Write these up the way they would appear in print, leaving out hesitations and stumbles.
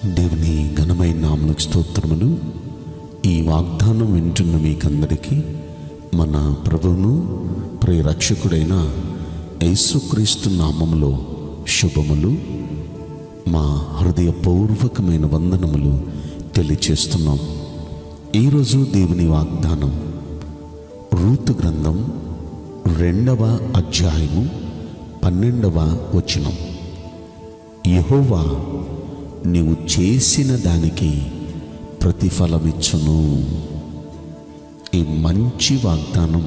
దేవుని ఘనమైన నామమునకు స్తోత్రములు. ఈ వాగ్దానం వింటున్న మీకందరికీ మన ప్రభువును ప్రియరక్షకుడైన యేసుక్రీస్తు నామములో శుభములు, మా హృదయపూర్వకమైన వందనములు తెలియచేస్తున్నాం. ఈరోజు దేవుని వాగ్దానం రూతు గ్రంథం 2వ అధ్యాయము 12వ వచనం. యెహోవా నీవు చేసిన దానికి ప్రతిఫలమిచ్చును. ఈ మంచి వాగ్దానం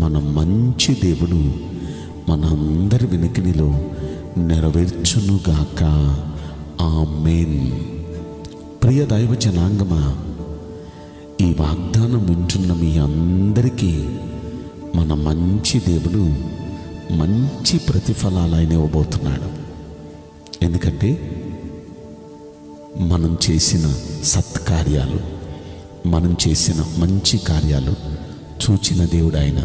మన మంచి దేవుడు మనందరి వినికిడిలో నెరవేర్చునుగాక. ఆమేన్. ప్రియ దైవ జనాంగమా, ఈ వాగ్దానం వింటున్న మీ అందరికీ మన మంచి దేవుడు మంచి ప్రతిఫలాలు ఆయన ఇవ్వబోతున్నాడు. ఎందుకంటే మనం చేసిన సత్కార్యాలు, మనం చేసిన మంచి కార్యాలు చూచిన దేవుడు ఆయన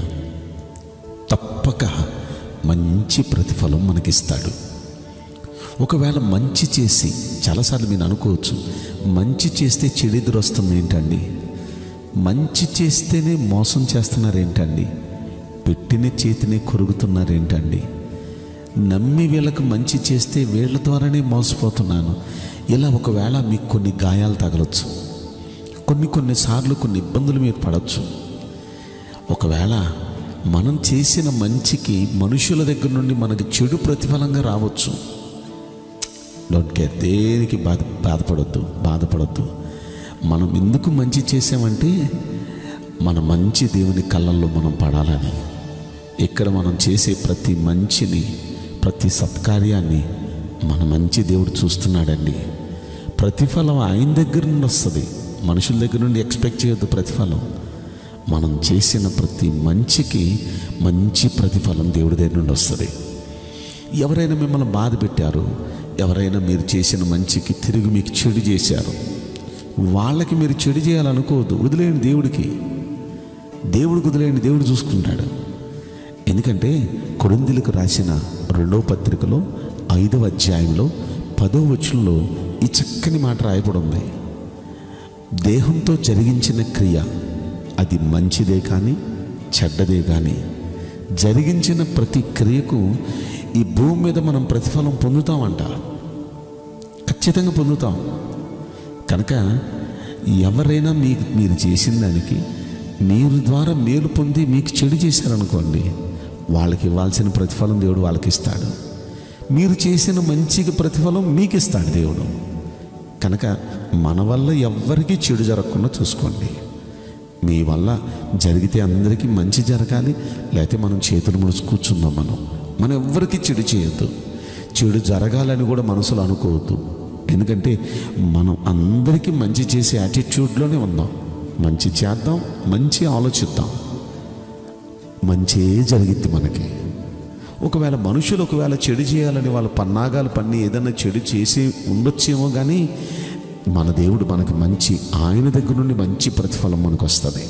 తప్పక మంచి ప్రతిఫలం మనకిస్తాడు. ఒకవేళ మంచి చేసి, చాలాసార్లు మీరు అనుకోవచ్చు, మంచి చేస్తే చెడు ఎదురొస్తుంది ఏంటండి, మంచి చేస్తేనే మోసం చేస్తున్నారేంటండి, పెట్టిన చేతినే కొరుకుతున్నారేంటండి, నమ్మి వీళ్ళకు మంచి చేస్తే వీళ్ళ ద్వారానే మోసపోతున్నాను. ఇలా ఒకవేళ మీకు కొన్ని గాయాలు తగలొచ్చు, కొన్నిసార్లు కొన్ని ఇబ్బందులు మీరు పడవచ్చు. ఒకవేళ మనం చేసిన మంచికి మనుషుల దగ్గర నుండి మనకి చెడు ప్రతిఫలంగా రావచ్చు. డోంట్ కేర్, దేనికి బాధపడొద్దు. మనం ఎందుకు మంచి చేసామంటే మన మంచి దేవుని కళ్ళల్లో మనం పడాలని. ఇక్కడ మనం చేసే ప్రతి మంచిని, ప్రతి సత్కార్యాన్ని మన మంచి దేవుడు చూస్తున్నాడండి. ప్రతిఫలం ఆయన దగ్గర నుండి వస్తుంది, మనుషుల దగ్గర నుండి ఎక్స్పెక్ట్ చేయొద్దు ప్రతిఫలం. మనం చేసిన ప్రతి మంచికి మంచి ప్రతిఫలం దేవుడి దగ్గర నుండి వస్తుంది. ఎవరైనా మిమ్మల్ని బాధ పెట్టారు, ఎవరైనా మీరు చేసిన మంచికి తిరిగి మీకు చెడు చేశారు, వాళ్ళకి మీరు చెడు చేయాలనుకోవద్దు. వదిలేయండి, దేవుడికి వదిలేయండి, దేవుడు చూసుకుంటాడు. ఎందుకంటే కొరింథీయులకు రాసిన 2వ పత్రికలో 5వ అధ్యాయంలో 10వ వచనంలో ఈ చక్కని మాట రాయబడి ఉంది. దేహంతో జరిగించిన క్రియ అది మంచిదే కానీ చెడ్డదే కానీ, జరిగించిన ప్రతి క్రియకు ఈ భూమి మీద మనం ప్రతిఫలం పొందుతామంట, ఖచ్చితంగా పొందుతాం. కనుక ఎవరైనా మీరు చేసిన దానికి మీరు ద్వారా మేలు పొంది మీకు చెడు చేశారనుకోండి, వాళ్ళకి ఇవ్వాల్సిన ప్రతిఫలం దేవుడు వాళ్ళకి ఇస్తాడు. మీరు చేసిన మంచికి ప్రతిఫలం మీకు ఇస్తాడు దేవుడు. కనుక మన వల్ల ఎవ్వరికీ చెడు జరగకుండా చూసుకోండి. మీ వల్ల జరిగితే అందరికీ మంచి జరగాలి, లేకపోతే మనం చేతులు ముడుచు కూర్చుందాం. మనం ఎవ్వరికీ చెడు చేయొద్దు. చెడు జరగాలని కూడా మనసులో అనుకోవద్దు. ఎందుకంటే మనం అందరికీ మంచి చేసే యాటిట్యూడ్లోనే ఉందాం. మంచి చేద్దాం, మంచి ఆలోచిద్దాం, మంచే జరిగిద్ది మనకి. ఒకవేళ మనుషులు చెడు చేయాలని వాళ్ళ పన్నాగాలు పన్ని ఏదైనా చెడు చేసి ఉండొచ్చేమో, కానీ మన దేవుడు మనకి మంచి, ఆయన దగ్గర నుండి మంచి ప్రతిఫలం మనకు వస్తుంది.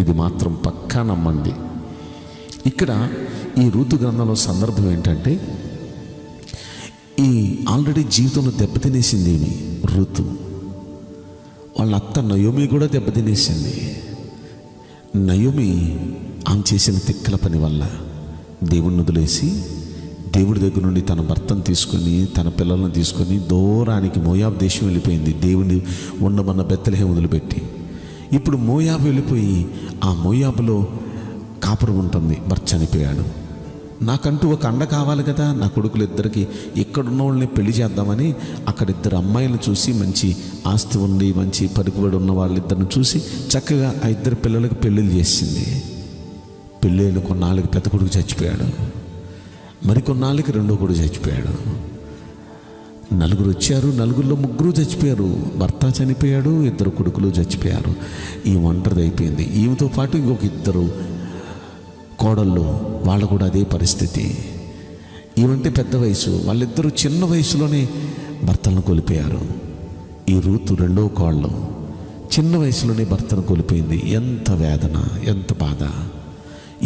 ఇది మాత్రం పక్కా నమ్మండి. ఇక్కడ ఈ రూతు గ్రంథంలో సందర్భం ఏంటంటే, ఈ ఆల్రెడీ జీవితంలో దెబ్బతినేసింది రూతు. వాళ్ళ అత్త నయోమి కూడా దెబ్బతినేసింది. నయోమి ఆమె చేసిన తిక్కల పని వల్ల దేవుడిని వదిలేసి, దేవుడి దగ్గర నుండి తన భర్తను తీసుకొని, తన పిల్లలను తీసుకొని దూరానికి మోయాబు దేశం వెళ్ళిపోయింది. దేవుని ఉండమన్న బెత్లెహేము వదిలిపెట్టి. ఇప్పుడు మోయాబు వెళ్ళిపోయి ఆ మోయాబులో కాపురం ఉంటుంది. భర్త చనిపోయాడు. నాకంటూ ఒక అండ కావాలి కదా, నా కొడుకులు ఇద్దరికి ఇక్కడున్న వాళ్ళని పెళ్లి చేద్దామని అక్కడ 2 అమ్మాయిలను చూసి, మంచి ఆస్తి ఉండి మంచి పలుకుబడి ఉన్న వాళ్ళిద్దరిని చూసి చక్కగా ఆ 2 పిల్లలకు పెళ్ళిళ్ళు చేసింది. పెళ్ళైన కొన్నాళ్ళకి పెద్ద కొడుకు చచ్చిపోయాడు, మరికొన్నాళ్ళకి 2వ కొడుకు చచ్చిపోయాడు. 4 వచ్చారు, 4లో 3 చచ్చిపోయారు. భర్త చనిపోయాడు, 2 కొడుకులు చచ్చిపోయారు. ఈ ఒంటరిది అయిపోయింది. ఈమెతో పాటు ఇంకొక 2 కోడళ్ళు, వాళ్ళు కూడా అదే పరిస్థితి. ఈమంటే పెద్ద వయసు, వాళ్ళిద్దరూ చిన్న వయసులోనే భర్తలను కోల్పోయారు. ఈ రూతు 2వ కోడలు చిన్న వయసులోనే భర్తను కోల్పోయింది. ఎంత వేదన, ఎంత బాధ.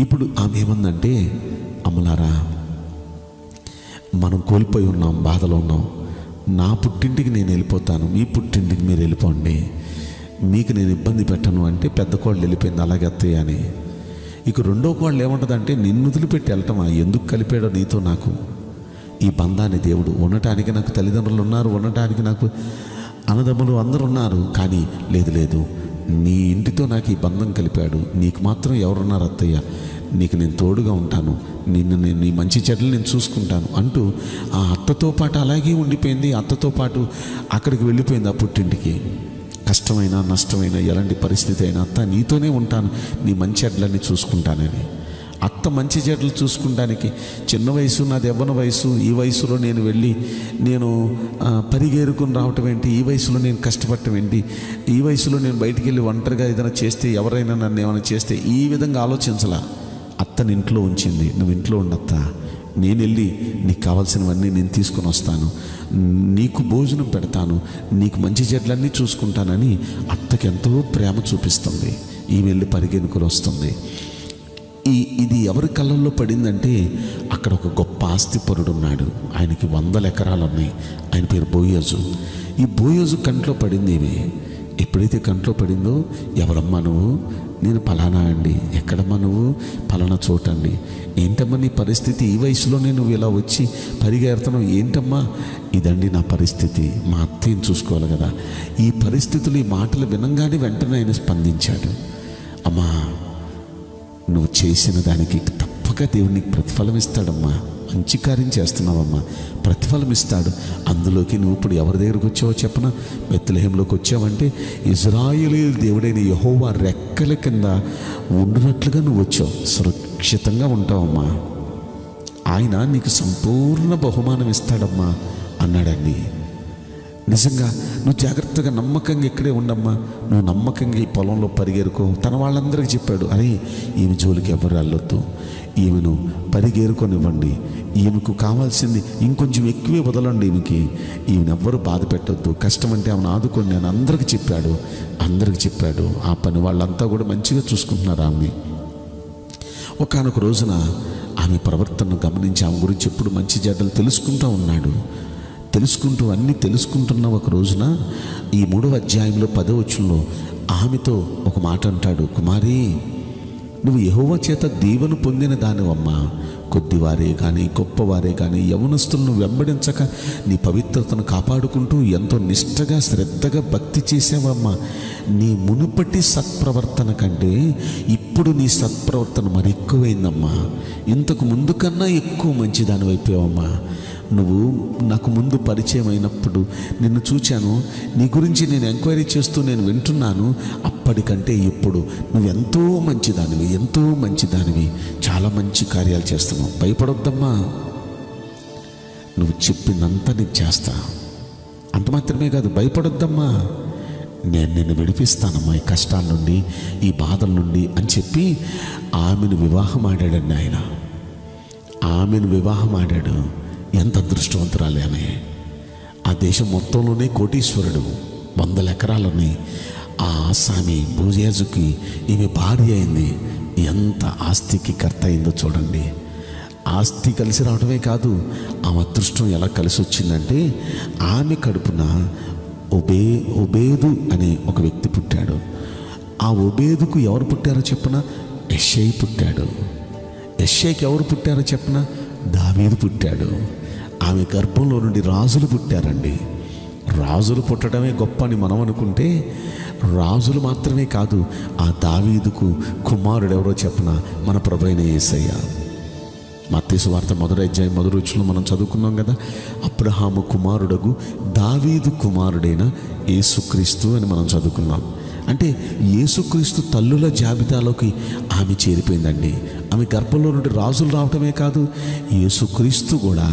ఇప్పుడు ఆమె ఏమందంటే, అమ్మలారా, మనం కోల్పోయి ఉన్నాం, బాధలో ఉన్నాం, నా పుట్టింటికి నేను వెళ్ళిపోతాను, మీ పుట్టింటికి మీరు వెళ్ళిపోండి, మీకు నేను ఇబ్బంది పెట్టను అంటే పెద్ద కోళ్ళు వెళ్ళిపోయింది అలాగే అత్తయ్య అని. ఇక రెండో కోళ్ళు ఏముంటుందంటే, నిన్ను వదిలిపెట్టి వెళ్ళటమా, ఎందుకు కలిపాడో నీతో నాకు ఈ బంధాన్ని దేవుడు. ఉండటానికి నాకు తల్లిదండ్రులు ఉన్నారు, ఉండటానికి నాకు అన్నదమ్ములు అందరూ ఉన్నారు, కానీ లేదు నీ ఇంటితో నాకు ఈ బంధం కలిపాడు, నీకు మాత్రం ఎవరున్నారు అత్తయ్య, నీకు నేను తోడుగా ఉంటాను, నేను నీ మంచి చెడ్డలు నేను చూసుకుంటాను అంటూ ఆ అత్తతో పాటు అలాగే ఉండిపోయింది. అత్తతో పాటు అక్కడికి వెళ్ళిపోయింది, ఆ పుట్టింటికి. కష్టమైనా నష్టమైనా ఎలాంటి పరిస్థితి అయినా అత్త నీతోనే ఉంటాను, నీ మంచి చెడ్డలన్నీ చూసుకుంటానని. అత్త మంచి చెడ్డలు చూసుకుంటానికి చిన్న వయసు, నాది యవ్వన వయసు, ఈ వయసులో నేను వెళ్ళి నేను పరిగేరుకుని రావటం ఏంటి, ఈ వయసులో నేను కష్టపడటం ఏంటి, ఈ వయసులో నేను బయటికి వెళ్ళి ఒంటరిగా ఏదైనా చేస్తే, ఎవరైనా నన్ను ఏమైనా చేస్తే, ఈ విధంగా ఆలోచించలా. అత్తని ఇంట్లో ఉంచింది. నువ్వు ఇంట్లో ఉండత్త, నేను వెళ్ళి నీకు కావాల్సినవన్నీ నేను తీసుకొని వస్తాను, నీకు భోజనం పెడతాను, నీకు మంచి చెడ్లన్నీ చూసుకుంటానని అత్తకి ఎంతో ప్రేమ చూపిస్తుంది. ఈ వెళ్ళి పరిగెనుకొని వస్తుంది. ఇది ఎవరి కళ్ళల్లో పడిందంటే, అక్కడ ఒక గొప్ప ఆస్తిపరుడు ఉన్నాడు, ఆయనకి 100 ఎకరాలు ఉన్నాయి, ఆయన పేరు బోయజు. ఈ బోయజు కంట్లో పడింది ఇవి. ఎప్పుడైతే కంట్లో పడిందో, ఎవరమ్మా నువ్వు? నేను పలానా అండి. ఎక్కడమ్మా నువ్వు? పలానా చోటండి. ఏంటమ్మా నీ పరిస్థితి, ఈ వయసులోనే నువ్వు ఇలా వచ్చి పరిగెడుతున్నావు ఏంటమ్మా? ఇదండి నా పరిస్థితి, మా అత్తయ్యని చూసుకోవాలి కదా. ఈ పరిస్థితులు, ఈ మాటలు వినంగానే వెంటనే ఆయన స్పందించాడు. అమ్మా, నువ్వు చేసిన దానికి తప్పక దేవునికి ప్రతిఫలం ఇస్తాడమ్మా, మంచి కార్యం చేస్తున్నావమ్మా, ప్రతిఫలం ఇస్తాడు. అందులోకి నువ్వు ఇప్పుడు ఎవరి దగ్గరకు వచ్చావో చెప్పనా? బెత్లెహేంలోకి వచ్చావంటే ఇజ్రాయేలీయుల దేవుడైన యెహోవా రెక్కల కింద ఉండునట్లుగా నువ్వు వచ్చావు, సురక్షితంగా ఉంటావమ్మా, ఆయన నీకు సంపూర్ణ బహుమానం ఇస్తాడమ్మా అన్నాడండి. నిజంగా నువ్వు జాగ్రత్తగా నమ్మకంగా ఇక్కడే ఉండమ్మా, నువ్వు నమ్మకంగా ఈ పొలంలో పరిగెరుకో. తన వాళ్ళందరికీ చెప్పాడు, అరే ఈమె జోలికి ఎవరు వెళ్ళొద్దు, ఈమెను పరిగెరుకొనివ్వండి, ఈమెకు కావాల్సింది ఇంకొంచెం ఎక్కువే వదలండి, ఈమెను ఎవ్వరూ బాధ పెట్టొద్దు, కష్టం అంటే ఆమెను ఆదుకోండి అని అందరికీ చెప్పాడు. ఆ పని వాళ్ళంతా కూడా మంచిగా చూసుకుంటున్నారు ఆమె. ఒకానొక రోజున ఆమె ప్రవర్తనను గమనించి ఆమె గురించి ఎప్పుడు మంచి చెడ్డలు తెలుసుకుంటూ ఉన్నాడు. అన్నీ తెలుసుకుంటున్న ఒక రోజున ఈ 3వ అధ్యాయంలో 10వ వచనంలో ఆమెతో ఒక మాట అంటాడు, కుమారి, నువ్వు యెహోవా చేత దీవెన పొందిన దానివమ్మా, కొద్దివారే కానీ గొప్పవారే కానీ యవనస్తులను వెంబడించక నీ పవిత్రతను కాపాడుకుంటూ ఎంతో నిష్టగా శ్రద్ధగా భక్తి చేసావమ్మా. నీ మునుపటి సత్ప్రవర్తన కంటే ఇప్పుడు నీ సత్ప్రవర్తన మరి ఎక్కువైందమ్మా, ఇంతకు ముందు కన్నా ఎక్కువ మంచిదాని అయిపోయావమ్మా. నువ్వు నాకు ముందు పరిచయం అయినప్పుడు నిన్ను చూచాను, నీ గురించి నేను ఎంక్వైరీ చేస్తూ నేను వింటున్నాను, అప్పటికంటే ఇప్పుడు నువ్వు ఎంతో మంచిదానివి, చాలా మంచి కార్యాలు చేస్తున్నావు, భయపడొద్దమ్మా, నువ్వు చెప్పిందంతా నీకు చేస్తా, అంత మాత్రమే కాదు భయపడొద్దమ్మా, నేను నిన్ను విడిపిస్తానమ్మా ఈ కష్టాల నుండి, ఈ బాధల నుండి అని చెప్పి ఆమెను వివాహం ఆడాడండి ఆయన. ఆమెను వివాహం ఆడాడు. ఎంత అదృష్టవంతురాలి ఆమె. ఆ దేశం మొత్తంలోనే కోటీశ్వరుడు, 100 ఎకరాలని ఆ ఆసామి బోయజుకి ఈమె భార్య అయింది. ఎంత ఆస్తికి కర్త అయిందో చూడండి. ఆస్తి కలిసి రావడమే కాదు, ఆమె అదృష్టం ఎలా కలిసి వచ్చిందంటే, ఆమె కడుపున ఒబేదు అనే ఒక వ్యక్తి పుట్టాడు. ఆ ఒబేదుకు ఎవరు పుట్టారో చెప్పన? యెషై పుట్టాడు. యెషైకి ఎవరు పుట్టారో చెప్పన? దావీదు పుట్టాడు. ఆమె గర్భంలో నుండి రాజులు పుట్టారండి. రాజులు పుట్టడమే గొప్ప అని మనం అనుకుంటే, రాజులు మాత్రమే కాదు, ఆ దావీదుకు కుమారుడు ఎవరో చెప్పన? మన ప్రభువైన యేసయ్య. మత్తయి సువార్త 1వ అధ్యాయం 1వ వచనంలో మనం చదువుకున్నాం కదా, అబ్రహాము కుమారుడగు దావీదు కుమారుడైన యేసుక్రీస్తు అని మనం చదువుకున్నాం. అంటే యేసుక్రీస్తు తల్లుల జాబితాలోకి ఆమె చేరిపోయిందండి. ఆమె గర్భంలో నుండి రాజులు రావటమే కాదు, యేసుక్రీస్తు కూడా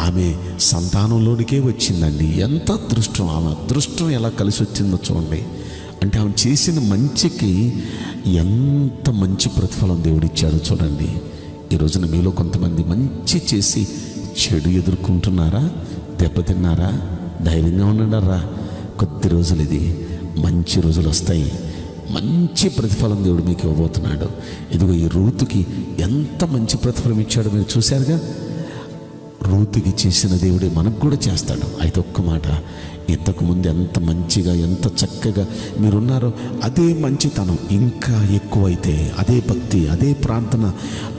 ఆమె సంతానంలోనికే వచ్చిందండి. ఎంత అదృష్టం! ఆమె అదృష్టం ఎలా కలిసి వచ్చిందో చూడండి. అంటే ఆమె చేసిన మంచికి ఎంత మంచి ప్రతిఫలం దేవుడిచ్చాడో చూడండి. ఈ రోజున మీలో కొంతమంది మంచి చేసి చెడు ఎదుర్కొంటున్నారా? దెబ్బతిన్నారా? ధైర్యంగా ఉన్నారా? కొద్ది రోజులు, ఇది మంచి రోజులు వస్తాయి. మంచి ప్రతిఫలం దేవుడు మీకు ఇవ్వబోతున్నాడు. ఇదిగో ఈ రూతుకి ఎంత మంచి ప్రతిఫలం ఇచ్చాడో మీరు చూశారుగా. రూతుకి చేసిన దేవుడే మనకు కూడా చేస్తాడు. అయితే ఒక్క మాట, ఇంతకుముందు ఎంత మంచిగా ఎంత చక్కగా మీరున్నారో అదే మంచితనం ఇంకా ఎక్కువైతే, అదే భక్తి, అదే ప్రార్థన,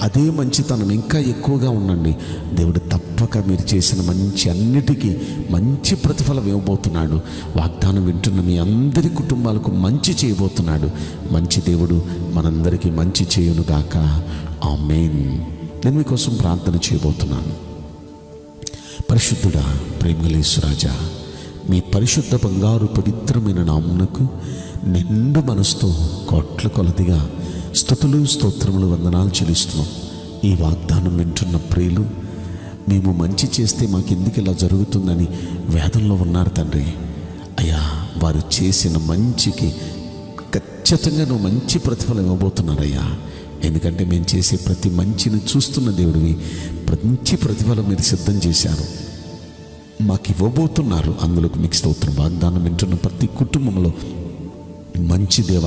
అదే మంచితనం ఇంకా ఎక్కువగా ఉండండి. దేవుడు తప్పక మీరు చేసిన మంచి అన్నిటికీ మంచి ప్రతిఫలం ఇవ్వబోతున్నాడు. వాగ్దానం వింటున్న మీ అందరి కుటుంబాలకు మంచి చేయబోతున్నాడు. మంచి దేవుడు మనందరికీ మంచి చేయునుగాక. ఆమేన్. నేను మీకోసం ప్రార్థన చేయబోతున్నాను. పరిశుద్ధుడా, ప్రేమగల యేసురాజా, మీ పరిశుద్ధ బంగారు పవిత్రమైన నామమునకు నిండు మనసుతో కోట్ల కొలదిగా స్తుతులు స్తోత్రములు వందనాలు చెల్లిస్తున్నాం. ఈ వాగ్దానం వింటున్న ప్రియులు, మేము మంచి చేస్తే మాకెందుకు ఇలా జరుగుతుందని వేదనలో ఉన్నారు తండ్రి. అయ్యా, వారు చేసిన మంచికి ఖచ్చితంగా నువ్వు మంచి ప్రతిఫలం ఇవ్వబోతున్నారయ్యా. ఎందుకంటే మేము చేసే ప్రతి మంచిని చూస్తున్న దేవుడివి, మంచి ప్రతిఫలం మీరు సిద్ధం చేశారు, మాకు ఇవ్వబోతున్నారు. అందులోకి మీకు స్తోత్రం. వాగ్దానం వింటున్న ప్రతి కుటుంబంలో మంచి దేవ,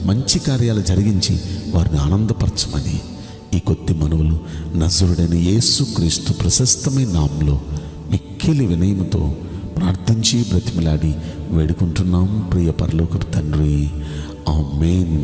మంచి కార్యాలు జరిగించి వారిని ఆనందపరచమని ఈ కొద్ది మనవులు నజరుడైన యేసుక్రీస్తు ప్రశస్తమైన నామంలో మిక్కిలి వినయముతో ప్రార్థించి బ్రతిమలాడి వేడుకుంటున్నాం ప్రియ పరలోకపు తండ్రి. ఆమేన్.